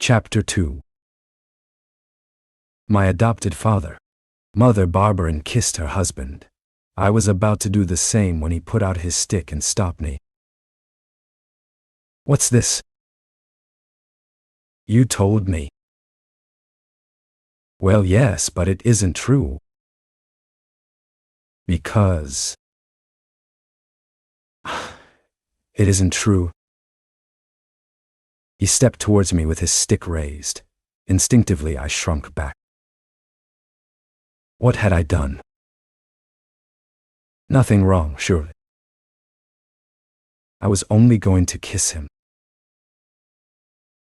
Chapter 2. My adopted father. Mother Barberin kissed her husband. I was about to do the same when he put out his stick and stopped me. "What's this?" "You told me." "Well, yes, but it isn't true." "Because..." "It isn't true." He stepped towards me with his stick raised. Instinctively, I shrunk back. What had I done? Nothing wrong, surely. I was only going to kiss him.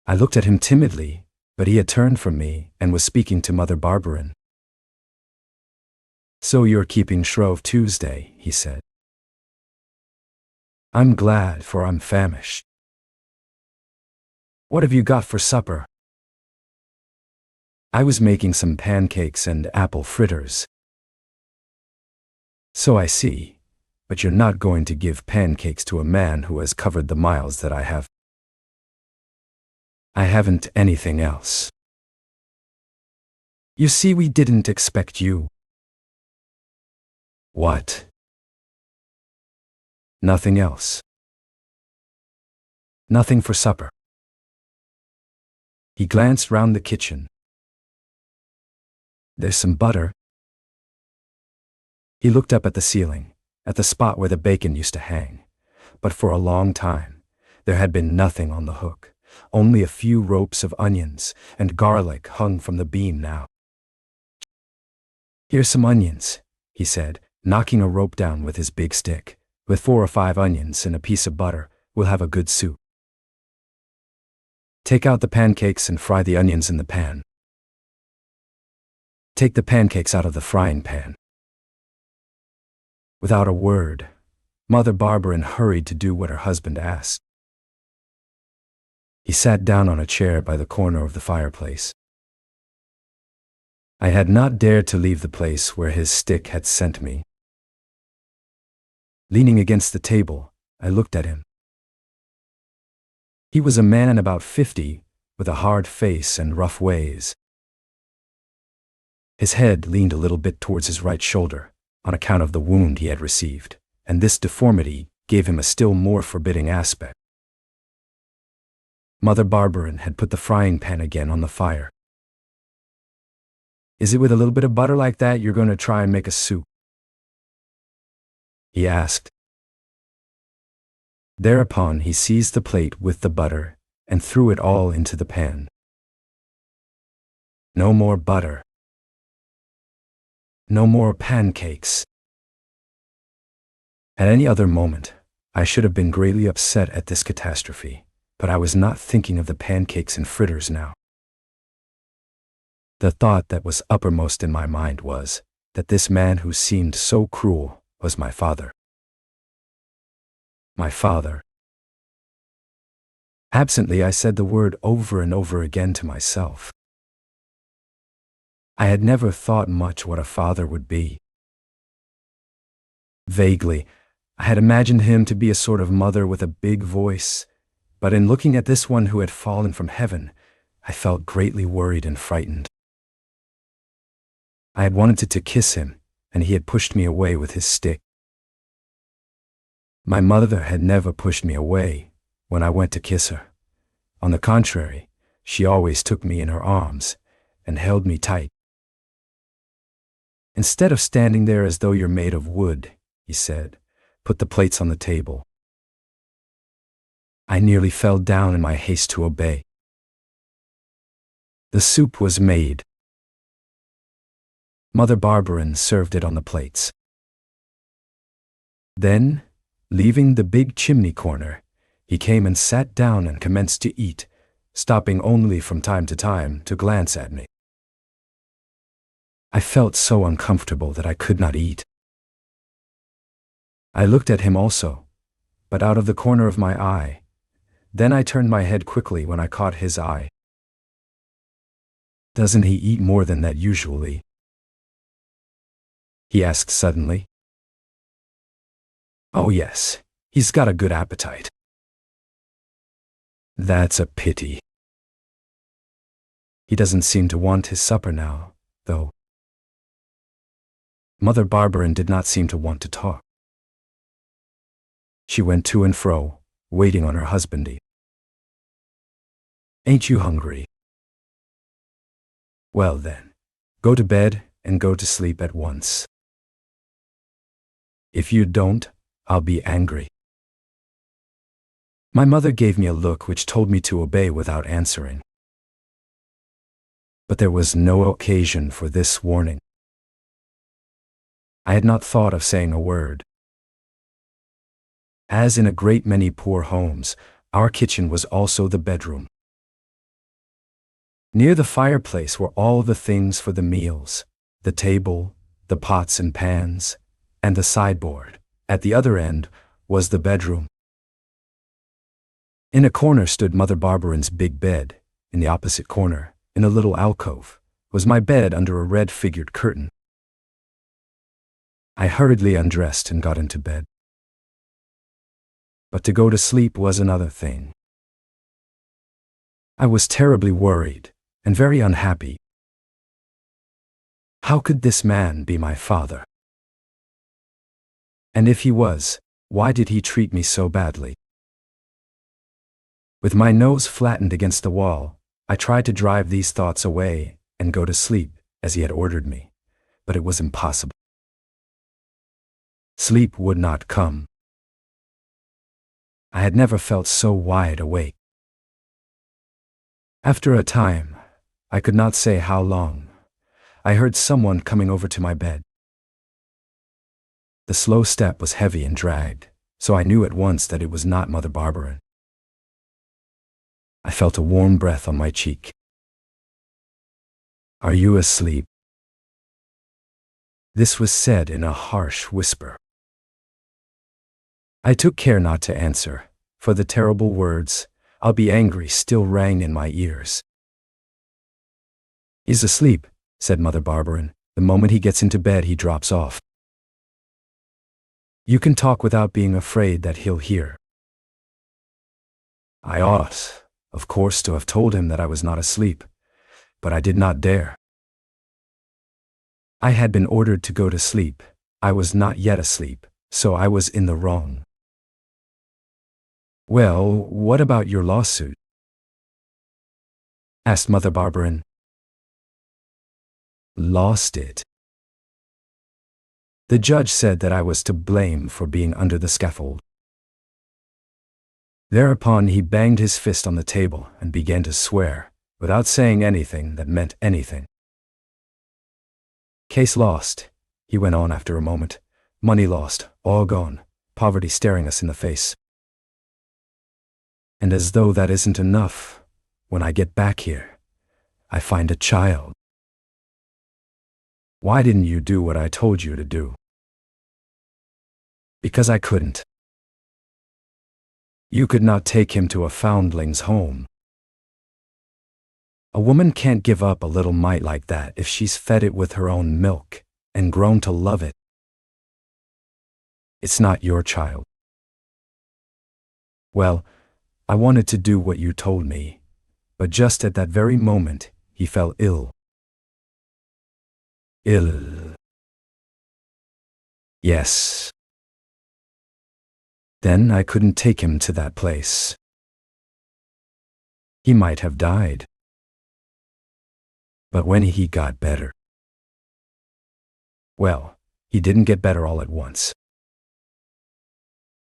I looked at him timidly, but he had turned from me and was speaking to Mother Barberin. "So you're keeping Shrove Tuesday," he said. "I'm glad, for I'm famished." "What have you got for supper?" I was making some pancakes and apple fritters. "So I see, but you're not going to give pancakes to a man who has covered the miles that I have." "I haven't anything else." "You see, we didn't expect you." "What?" "Nothing else. Nothing for supper." He glanced round the kitchen. "There's some butter." He looked up at the ceiling, at the spot where the bacon used to hang, but for a long time there had been nothing on the hook, only a few ropes of onions and garlic hung from the beam now. "Here's some onions," he said, knocking a rope down with his big stick. "With 4 or 5 onions and a piece of butter, we'll have a good soup. Take out the pancakes and fry the onions in the pan. Take the pancakes out of the frying pan." Without a word, Mother Barberin hurried to do what her husband asked. He sat down on a chair by the corner of the fireplace. I had not dared to leave the place where his stick had sent me. Leaning against the table, I looked at him. He was a man about 50, with a hard face and rough ways. His head leaned a little bit towards his right shoulder, on account of the wound he had received, and this deformity gave him a still more forbidding aspect. Mother Barberin had put the frying pan again on the fire. "Is it with a little bit of butter like that you're going to try and make a soup?" he asked. Thereupon he seized the plate with the butter and threw it all into the pan. No more butter. No more pancakes. At any other moment, I should have been greatly upset at this catastrophe, but I was not thinking of the pancakes and fritters now. The thought that was uppermost in my mind was that this man who seemed so cruel was my father. My father. Absently, I said the word over and over again to myself. I had never thought much what a father would be. Vaguely, I had imagined him to be a sort of mother with a big voice, but in looking at this one who had fallen from heaven, I felt greatly worried and frightened. I had wanted to kiss him, and he had pushed me away with his stick. My mother had never pushed me away when I went to kiss her. On the contrary, she always took me in her arms and held me tight. "Instead of standing there as though you're made of wood," he said, "put the plates on the table." I nearly fell down in my haste to obey. The soup was made. Mother Barberin served it on the plates. Then, leaving the big chimney corner, he came and sat down and commenced to eat, stopping only from time to time to glance at me. I felt so uncomfortable that I could not eat. I looked at him also, but out of the corner of my eye. Then I turned my head quickly when I caught his eye. "Doesn't he eat more than that usually?" he asked suddenly. "Oh yes, he's got a good appetite." "That's a pity." He doesn't seem to want his supper now, though. Mother Barberin did not seem to want to talk. She went to and fro, waiting on her husband. Ain't you hungry? Well then, go to bed and go to sleep at once. If you don't, I'll be angry. My mother gave me a look which told me to obey without answering. But there was no occasion for this warning. I had not thought of saying a word. As in a great many poor homes, our kitchen was also the bedroom. Near the fireplace were all the things for the meals, the table, the pots and pans, and the sideboard. At the other end was the bedroom. In a corner stood Mother Barberin's big bed. In the opposite corner, in a little alcove, was my bed under a red-figured curtain. I hurriedly undressed and got into bed. But to go to sleep was another thing. I was terribly worried and very unhappy. How could this man be my father? And if he was, why did he treat me so badly? With my nose flattened against the wall, I tried to drive these thoughts away and go to sleep, as he had ordered me, but it was impossible. Sleep would not come. I had never felt so wide awake. After a time, I could not say how long, I heard someone coming over to my bed. The slow step was heavy and dragged, so I knew at once that it was not Mother Barberin. I felt a warm breath on my cheek. Are you asleep? This was said in a harsh whisper. I took care not to answer, for the terrible words, "I'll be angry," still rang in my ears. He's asleep, said Mother Barberin. The moment he gets into bed, he drops off. You can talk without being afraid that he'll hear. I ought, of course, to have told him that I was not asleep, but I did not dare. I had been ordered to go to sleep. I was not yet asleep, so I was in the wrong. Well, what about your lawsuit? Asked Mother Barberin. Lost it. The judge said that I was to blame for being under the scaffold. Thereupon he banged his fist on the table and began to swear, without saying anything that meant anything. Case lost, he went on after a moment. Money lost, all gone, poverty staring us in the face. And as though that isn't enough, when I get back here, I find a child. Why didn't you do what I told you to do? Because I couldn't. You could not take him to a foundling's home. A woman can't give up a little mite like that if she's fed it with her own milk and grown to love it. It's not your child. Well, I wanted to do what you told me, but just at that very moment, he fell ill. Ill. Yes. Then I couldn't take him to that place. He might have died. But when he got better. Well, he didn't get better all at once.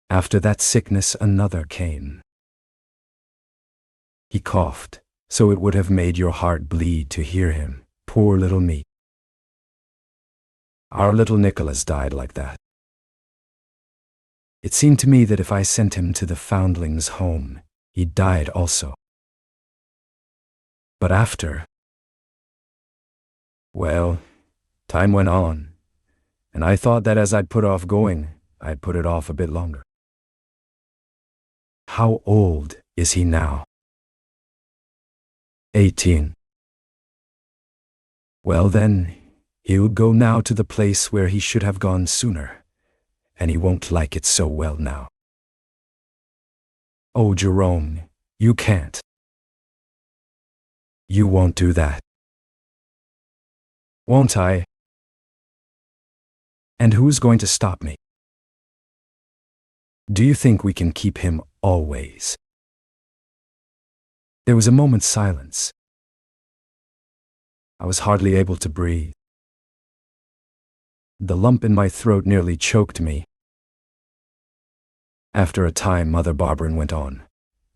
After that sickness, another came. He coughed, so it would have made your heart bleed to hear him, poor little me. Our little Nicholas died like that. It seemed to me that if I sent him to the foundling's home, he died also. But after, well, time went on, and I thought that as I'd put off going, I'd put it off a bit longer. How old is he now? 18. Well then, he'll go now to the place where he should have gone sooner, and he won't like it so well now. Oh, Jerome, you can't. You won't do that. Won't I? And who's going to stop me? Do you think we can keep him always? There was a moment's silence. I was hardly able to breathe. The lump in my throat nearly choked me. After a time, Mother Barberin went on.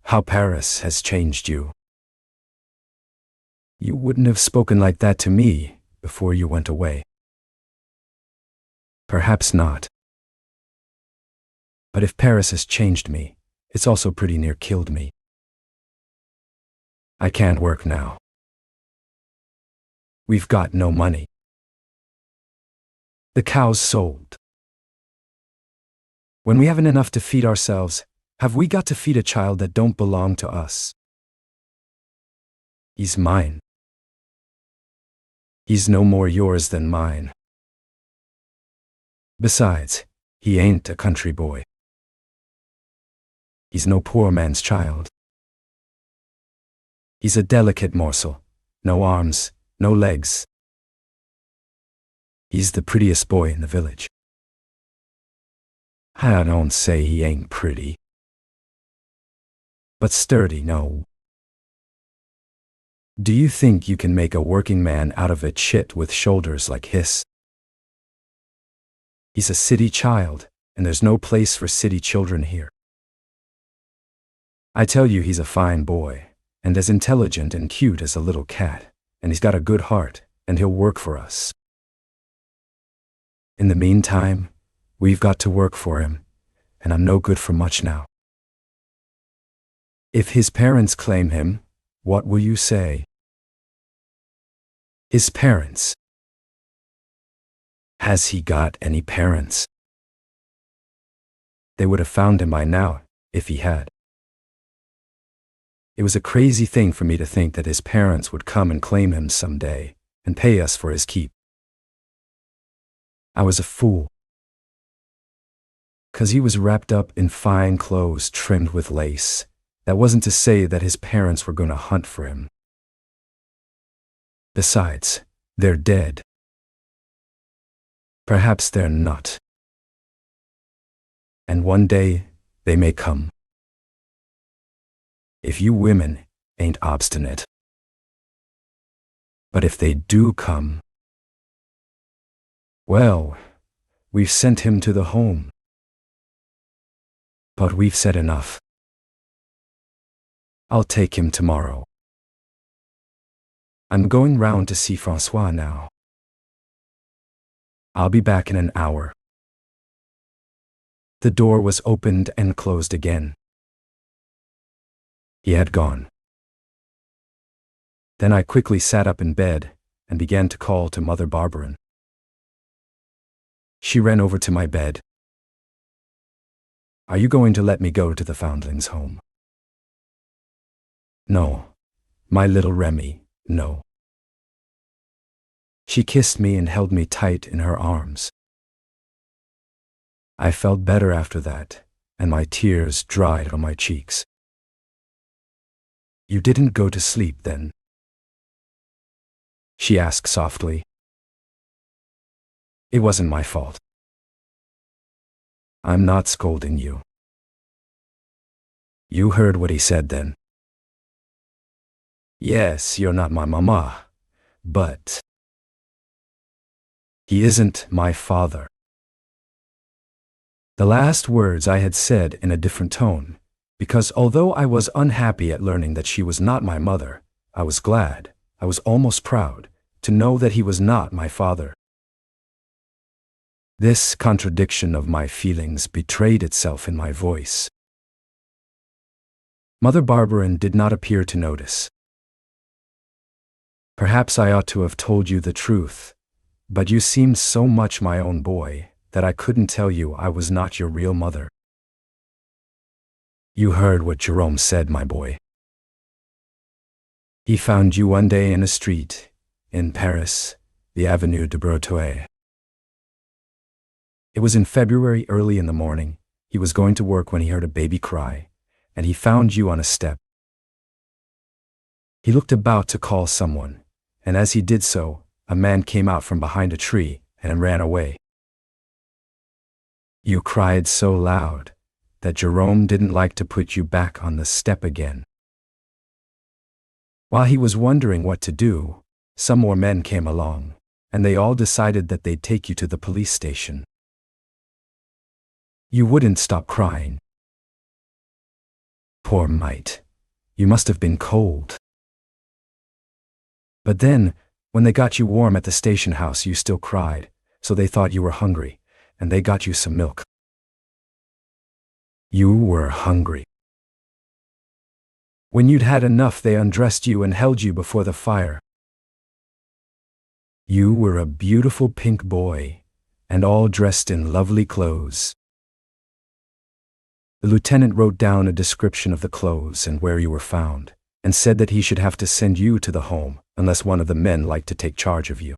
How Paris has changed you. You wouldn't have spoken like that to me before you went away. Perhaps not. But if Paris has changed me, it's also pretty near killed me. I can't work now. We've got no money. The cows sold. When we haven't enough to feed ourselves, have we got to feed a child that don't belong to us? He's mine. He's no more yours than mine. Besides, he ain't a country boy. He's no poor man's child. He's a delicate morsel, no arms, no legs. He's the prettiest boy in the village. I don't say he ain't pretty, but sturdy, no. Do you think you can make a working man out of a chit with shoulders like his? He's a city child, and there's no place for city children here. I tell you, he's a fine boy, and as intelligent and cute as a little cat, and he's got a good heart, and he'll work for us. In the meantime, we've got to work for him, and I'm no good for much now. If his parents claim him, what will you say? His parents. Has he got any parents? They would have found him by now, if he had. It was a crazy thing for me to think that his parents would come and claim him someday, and pay us for his keep. I was a fool. 'Cause he was wrapped up in fine clothes trimmed with lace. That wasn't to say that his parents were going to hunt for him. Besides, they're dead. Perhaps they're not. And one day, they may come. If you women ain't obstinate. But if they do come, well, we've sent him to the home. But we've said enough. I'll take him tomorrow. I'm going round to see Francois now. I'll be back in an hour. The door was opened and closed again. He had gone. Then I quickly sat up in bed and began to call to Mother Barberin. She ran over to my bed. Are you going to let me go to the foundlings' home? No, my little Remy, no. She kissed me and held me tight in her arms. I felt better after that, and my tears dried on my cheeks. You didn't go to sleep then? She asked softly. It wasn't my fault. I'm not scolding you. You heard what he said then. Yes, you're not my mama, but he isn't my father. The last words I had said in a different tone, because although I was unhappy at learning that she was not my mother, I was glad, I was almost proud, to know that he was not my father. This contradiction of my feelings betrayed itself in my voice. Mother Barberin did not appear to notice. Perhaps I ought to have told you the truth, but you seemed so much my own boy that I couldn't tell you I was not your real mother. You heard what Jerome said, my boy. He found you one day in a street, in Paris, the Avenue de Breteuil. It was in February early in the morning. He was going to work when he heard a baby cry, and he found you on a step. He looked about to call someone, and as he did so, a man came out from behind a tree and ran away. You cried so loud that Jerome didn't like to put you back on the step again. While he was wondering what to do, some more men came along, and they all decided that they'd take you to the police station. You wouldn't stop crying. Poor mite, you must have been cold. But then, when they got you warm at the station house, you still cried, so they thought you were hungry, and they got you some milk. You were hungry. When you'd had enough, they undressed you and held you before the fire. You were a beautiful pink boy, and all dressed in lovely clothes. The lieutenant wrote down a description of the clothes and where you were found, and said that he should have to send you to the home unless one of the men liked to take charge of you.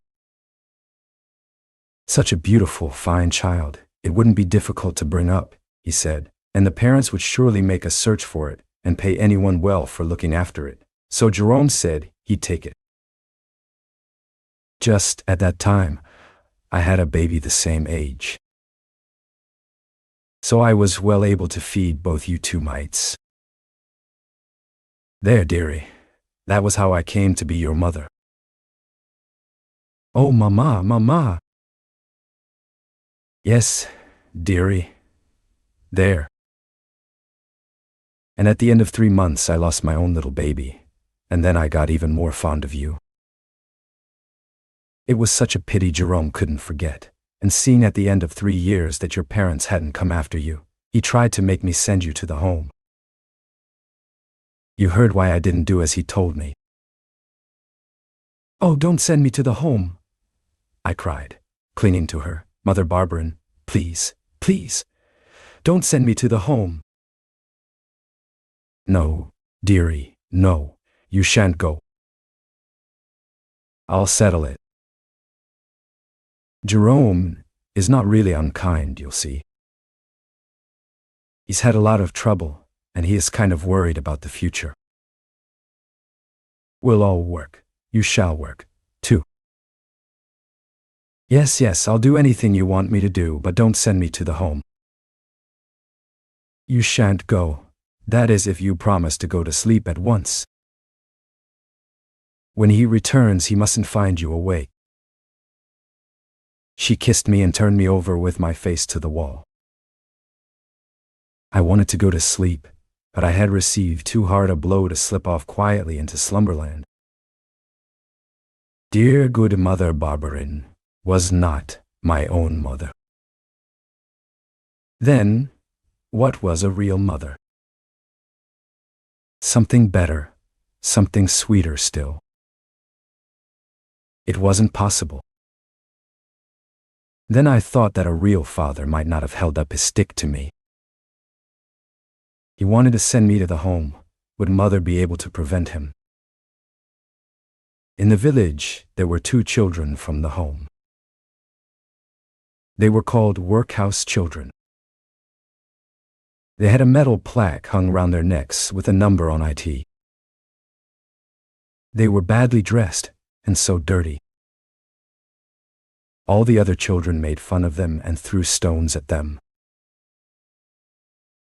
Such a beautiful, fine child, it wouldn't be difficult to bring up, he said, and the parents would surely make a search for it and pay anyone well for looking after it, so Jerome said he'd take it. Just at that time, I had a baby the same age. So I was well able to feed both you two mites. There, dearie, that was how I came to be your mother. Oh, Mama, Mama. Yes, dearie, there. And at the end of 3 months, I lost my own little baby, and then I got even more fond of you. It was such a pity Jerome couldn't forget, and seeing at the end of 3 years that your parents hadn't come after you, he tried to make me send you to the home. You heard why I didn't do as he told me. Oh, don't send me to the home, I cried, clinging to her. Mother Barberin, please, please, don't send me to the home. No, dearie, no, you shan't go. I'll settle it. Jerome is not really unkind, you'll see. He's had a lot of trouble, and he is kind of worried about the future. We'll all work. You shall work, too. Yes, yes, I'll do anything you want me to do, but don't send me to the home. You shan't go. That is, if you promise to go to sleep at once. When he returns, he mustn't find you awake. She kissed me and turned me over with my face to the wall. I wanted to go to sleep, but I had received too hard a blow to slip off quietly into slumberland. Dear good Mother Barberin was not my own mother. Then, what was a real mother? Something better, something sweeter still. It wasn't possible. Then I thought that a real father might not have held up his stick to me. He wanted to send me to the home. Would Mother be able to prevent him? In the village, there were 2 children from the home. They were called workhouse children. They had a metal plaque hung round their necks with a number on it. They were badly dressed and so dirty. All the other children made fun of them and threw stones at them.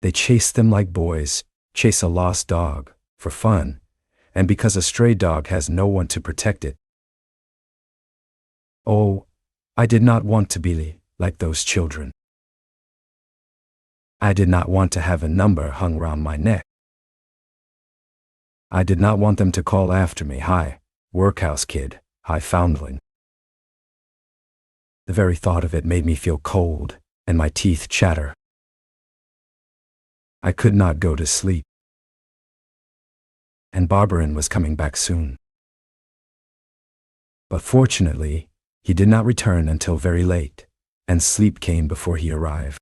They chased them like boys chase a lost dog for fun, and because a stray dog has no one to protect it. Oh, I did not want to be like those children. I did not want to have a number hung round my neck. I did not want them to call after me, "Hi, workhouse kid, hi foundling." The very thought of it made me feel cold, and my teeth chatter. I could not go to sleep. And Barberin was coming back soon. But fortunately, he did not return until very late, and sleep came before he arrived.